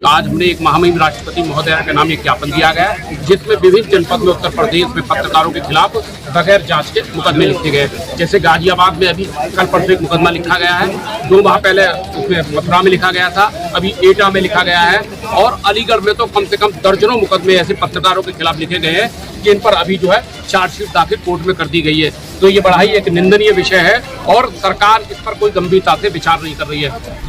आज हमने एक महामहिम राष्ट्रपति महोदया के नाम एक ज्ञापन दिया गया है, जिसमें विभिन्न जनपद में उत्तर प्रदेश में पत्रकारों के खिलाफ बगैर जांच के मुकदमे लिखे गए। जैसे गाजियाबाद में अभी कल परसों एक मुकदमा लिखा गया है, 2 माह पहले उसमें मथुरा में लिखा गया था, अभी एटा में लिखा गया है, और अलीगढ़ में तो कम से कम दर्जनों मुकदमे ऐसे पत्रकारों के खिलाफ लिखे गए हैं जिन पर अभी जो है चार्जशीट दाखिल कोर्ट में कर दी गई है। तो ये बड़ा ही एक निंदनीय विषय है और सरकार इस पर कोई गंभीरता से विचार नहीं कर रही है।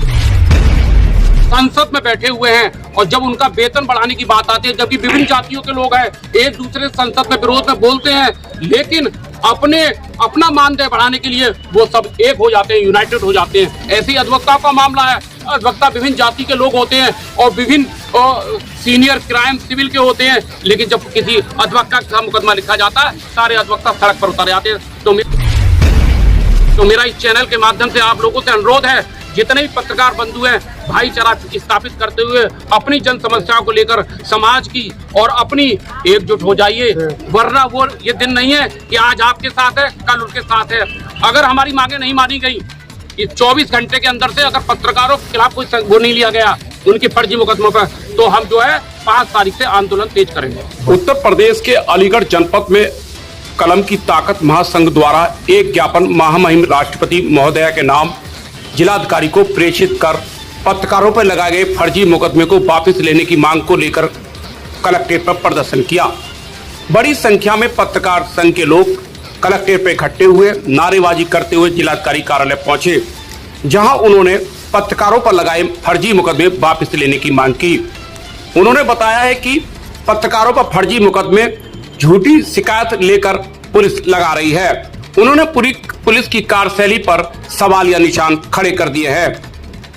संसद में बैठे हुए हैं और जब उनका वेतन बढ़ाने की बात आती है, जबकि विभिन्न जातियों के लोग हैं, एक दूसरे संसद में विरोध में बोलते हैं, लेकिन अपना मानदेय बढ़ाने के लिए वो सब एक हो जाते हैं, यूनाइटेड हो जाते हैं। ऐसे ही अधिवक्ताओं का मामला है। अधिवक्ता विभिन्न जाति के लोग होते हैं और विभिन्न सीनियर क्राइम सिविल के होते हैं, लेकिन जब किसी अधिवक्ता का मुकदमा लिखा जाता है, सारे अधिवक्ता सड़क पर उतर जाते हैं। तो मेरा इस चैनल के माध्यम से आप लोगों से अनुरोध है, जितने भी पत्रकार बंधु हैं, भाईचारा स्थापित करते हुए अपनी जन समस्याओं को लेकर समाज की और अपनी एकजुट हो जाइए, वरना वो ये दिन नहीं है कि आज आपके साथ है, कल उनके साथ है। अगर हमारी मांगे नहीं मानी गई, इस 24 घंटे के अंदर से अगर पत्रकारों के खिलाफ कोई वो नहीं लिया गया उनकी फर्जी मुकदमों पर, तो हम जो है 5 तारीख से आंदोलन तेज करेंगे। उत्तर प्रदेश के अलीगढ़ जनपद में कलम की ताकत महासंघ द्वारा एक ज्ञापन महामहिम राष्ट्रपति महोदया के नाम जिलाधिकारी को प्रेषित कर पत्रकारों पर लगाए गए फर्जी मुकदमे को वापस लेने की मांग को लेकर कलेक्ट्रेट पर प्रदर्शन किया। बड़ी संख्या में पत्रकार संघ के लोग कलेक्ट्रेट पर इकट्ठे हुए नारेबाजी करते हुए जिलाधिकारी कार्यालय पहुंचे, जहां उन्होंने पत्रकारों पर लगाए फर्जी मुकदमे वापस लेने की मांग की। उन्होंने बताया है कि पत्रकारों पर फर्जी मुकदमे झूठी शिकायत लेकर पुलिस लगा रही है। उन्होंने पूरी पुलिस की कार्यशैली पर सवाल या निशान खड़े कर दिए हैं।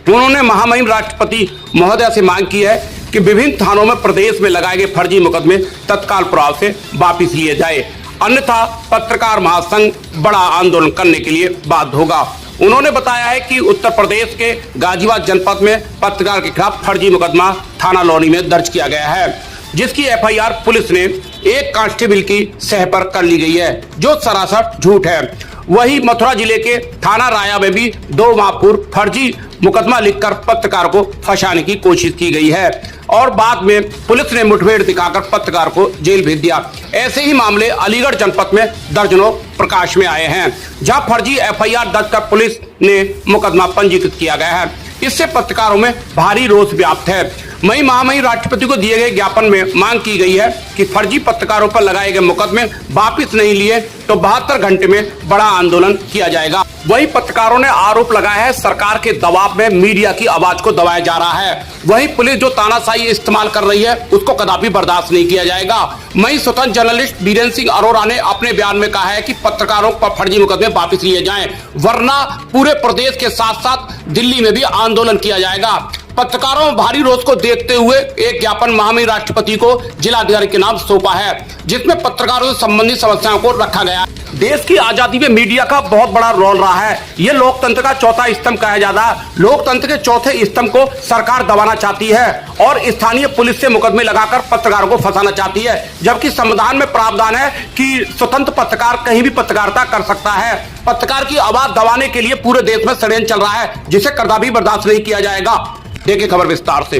उन्होंने महामहिम राष्ट्रपति महोदया से मांग की है कि विभिन्न थानों में प्रदेश में लगाए गए फर्जी मुकदमे तत्काल प्रभाव से वापस लिए जाए, अन्यथा पत्रकार महासंघ बड़ा आंदोलन करने के लिए बाध्य होगा। उन्होंने बताया है कि उत्तर प्रदेश के गाजियाबाद जनपद में पत्रकार के खिलाफ फर्जी मुकदमा थाना लौनी में दर्ज किया गया है, जिसकी FIR पुलिस ने एक कांस्टेबल की सह पर कर ली गई है, जो सरासर झूठ है। वहीं मथुरा जिले के थाना राया में भी 2 माह पूर्व फर्जी मुकदमा लिखकर पत्रकार को फंसाने की कोशिश की गई है और बाद में पुलिस ने मुठभेड़ दिखाकर पत्रकार को जेल भेज दिया। ऐसे ही मामले अलीगढ़ जनपद में दर्जनों प्रकाश में आए हैं, जहां फर्जी FIR दर्ज कर पुलिस ने मुकदमा पंजीकृत किया गया है। इससे पत्रकारों में भारी रोष व्याप्त है। वहीं महामहिम राष्ट्रपति को दिए गए ज्ञापन में मांग की गई है कि फर्जी पत्रकारों पर लगाए गए मुकदमे वापस नहीं लिए तो 72 घंटे में बड़ा आंदोलन किया जाएगा। वहीं पत्रकारों ने आरोप लगाया है सरकार के दबाव में मीडिया की आवाज को दबाया जा रहा है। वहीं पुलिस जो तानाशाही इस्तेमाल कर रही है उसको कदापि बर्दाश्त नहीं किया जाएगा। वहीं स्वतंत्र जर्नलिस्ट बीरेंद्र सिंह अरोड़ा ने अपने बयान में कहा है कि पत्रकारों पर फर्जी मुकदमे वापस लिए जाएं, वरना पूरे प्रदेश के साथ साथ दिल्ली में भी आंदोलन किया जाएगा। पत्रकारों में भारी रोष को देखते हुए एक ज्ञापन महामहिम राष्ट्रपति को जिलाधिकारी के नाम सौंपा है, जिसमें पत्रकारों से संबंधित समस्याओं को रखा गया। देश की आजादी में मीडिया का बहुत बड़ा रोल रहा है। ये लोकतंत्र का चौथा स्तंभ कहा जाता है। लोकतंत्र के चौथे स्तंभ को सरकार दबाना चाहती है और स्थानीय पुलिस से मुकदमे लगाकर पत्रकारों को फंसाना चाहती है, जबकि संविधान में प्रावधान है कि स्वतंत्र पत्रकार कहीं भी पत्रकारिता कर सकता है। पत्रकार की आवाज दबाने के लिए पूरे देश में षड्यंत्र चल रहा है, जिसे कदापि बर्दाश्त नहीं किया जाएगा। देखिए खबर विस्तार से।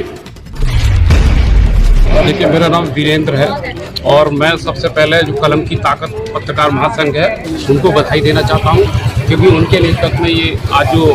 देखिए, मेरा नाम वीरेंद्र है और मैं सबसे पहले जो कलम की ताकत पत्रकार महासंघ है उनको बधाई देना चाहता हूं, क्योंकि उनके नेतृत्व में ये आज जो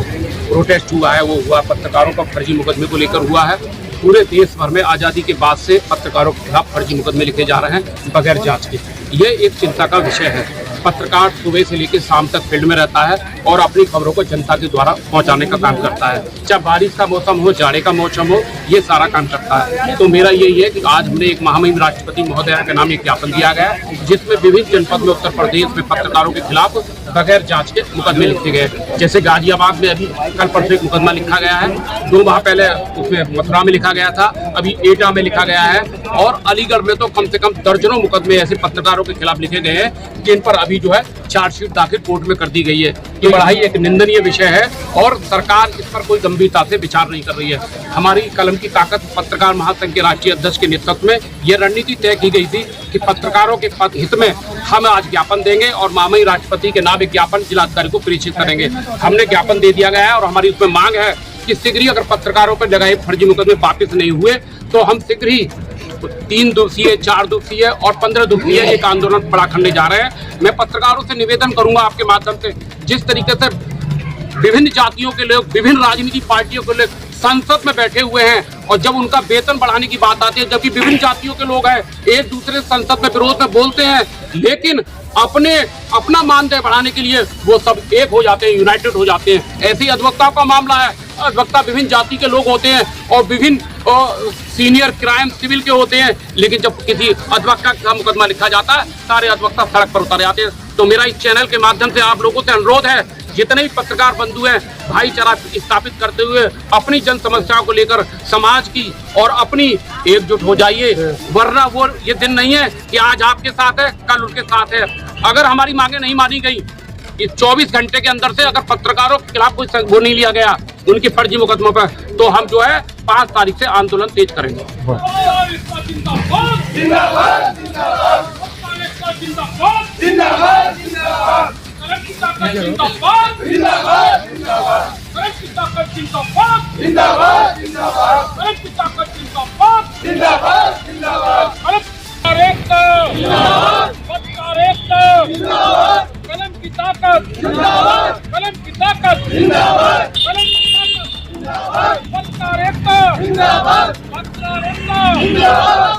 प्रोटेस्ट हुआ है वो हुआ पत्रकारों का फर्जी मुकदमे को लेकर हुआ है। पूरे देश भर में आज़ादी के बाद से पत्रकारों के खिलाफ फर्जी मुकदमे लिखे जा रहे हैं बगैर जांच के। ये एक चिंता का विषय है। पत्रकार सुबह से लेकर शाम तक फील्ड में रहता है और अपनी खबरों को जनता के द्वारा पहुंचाने का काम करता है, चाहे बारिश का मौसम हो, जाड़े का मौसम हो, ये सारा काम करता है। तो मेरा यही है कि आज हमने एक महामहिम राष्ट्रपति महोदया के नाम एक ज्ञापन दिया गया है, जिसमें विभिन्न जनपद में उत्तर प्रदेश में पत्रकारों के खिलाफ बगैर जांच के मुकदमे लिखे गए। जैसे गाजियाबाद में अभी कल परसों एक मुकदमा लिखा गया है, 2 माह पहले उसमें मथुरा में लिखा गया था, अभी एटा में लिखा गया है, और अलीगढ़ में तो कम से कम दर्जनों मुकदमे ऐसे पत्रकारों के खिलाफ लिखे गए हैं जिन पर अभी जो है चार्जशीट दाखिल कोर्ट में कर दी गई है। ये बड़ा ही एक निंदनीय विषय है और सरकार इस पर कोई गंभीरता से विचार नहीं कर रही है। हमारी कलम की ताकत पत्रकार महासंघ के राष्ट्रीय अध्यक्ष के नेतृत्व में ये रणनीति तय की गई थी कि पत्रकारों के हित में हम आज ज्ञापन देंगे और महामहिम राष्ट्रपति के नाम एक ज्ञापन जिलाधिकारी को प्रेषित करेंगे। हमने ज्ञापन दे दिया गया है और हमारी उसमें मांग है कि शीघ्र ही अगर पत्रकारों पर लगाए फर्जी मुकदमे वापिस नहीं हुए तो हम शीघ्र ही 3 दिवसीय, 4 दिवसीय और 15 दिवसीय एक आंदोलन बड़ा करने जा रहे हैं। मैं पत्रकारों से निवेदन करूंगा आपके माध्यम से, जिस तरीके से विभिन्न जातियों के लोग, विभिन्न राजनीतिक पार्टियों के लोग संसद में बैठे हुए हैं और जब उनका वेतन बढ़ाने की बात आती है, जबकि विभिन्न जातियों के लोग हैं एक दूसरे संसद में विरोध में बोलते हैं, लेकिन अपना मानदेय बढ़ाने के लिए वो सब एक हो जाते हैं, यूनाइटेड हो जाते हैं। ऐसे ही अधिवक्ताओं का मामला है। अधिवक्ता विभिन्न जाति के लोग होते हैं और विभिन्न सीनियर क्राइम सिविल के होते हैं, लेकिन जब किसी अधिवक्ता का मुकदमा लिखा जाता है सारे अधिवक्ता सड़क पर उतर जाते हैं। तो मेरा इस चैनल के माध्यम से आप लोगों से अनुरोध है, जितने भी पत्रकार बंधु हैं, भाईचारा स्थापित करते हुए अपनी जन समस्याओं को लेकर समाज की और अपनी एकजुट हो जाइए, वरना वो ये दिन नहीं है कि आज आपके साथ है कल उनके साथ है। अगर हमारी मांगे नहीं मानी गई, इस 24 घंटे के अंदर से अगर पत्रकारों के खिलाफ कोई वो नहीं लिया गया उनकी फर्जी मुकदमों पर, तो हम जो है 5 तारीख से आंदोलन तेज करेंगे। कलम की ताकत, कलम की ताकत, कलम की ताकत, पत्रकार एकता, पत्रकार एकता।